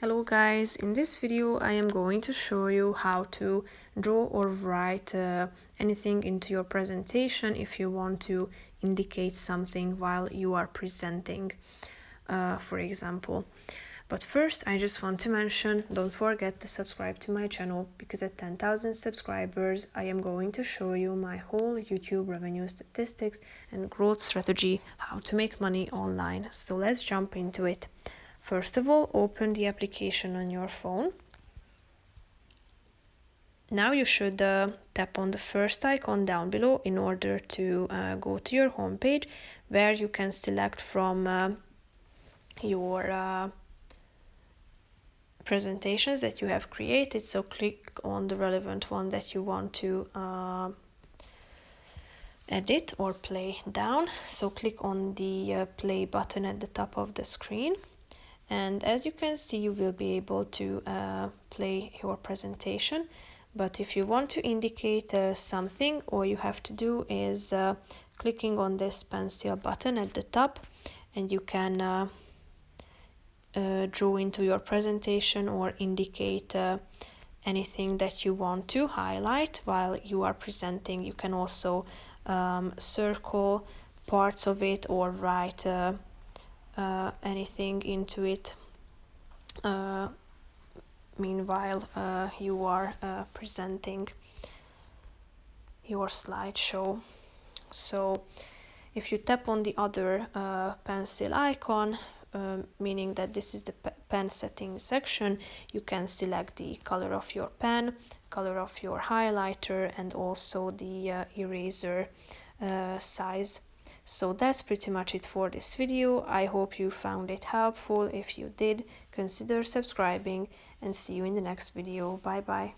Hello guys, in this video I am going to show you how to draw or write anything into your presentation if you want to indicate something while you are presenting, for example. But first I just want to mention, don't forget to subscribe to my channel, because at 10,000 subscribers I am going to show you my whole YouTube revenue statistics and growth strategy, how to make money online. So let's jump into it. First of all, open the application on your phone. Now you should tap on the first icon down below in order to go to your home page, where you can select from your presentations that you have created. So click on the relevant one that you want to edit or play down. So click on the play button at the top of the screen. And as you can see, you will be able to play your presentation. But if you want to indicate something, all you have to do is clicking on this pencil button at the top, and you can draw into your presentation or indicate anything that you want to highlight while you are presenting. You can also circle parts of it or write anything into it meanwhile you are presenting your slideshow. So if you tap on the other pencil icon, meaning that this is the pen settings section, you can select the color of your pen, color of your highlighter, and also the eraser size. So that's pretty much it for this video. I hope you found it helpful. If you did, consider subscribing, and see you in the next video. Bye bye.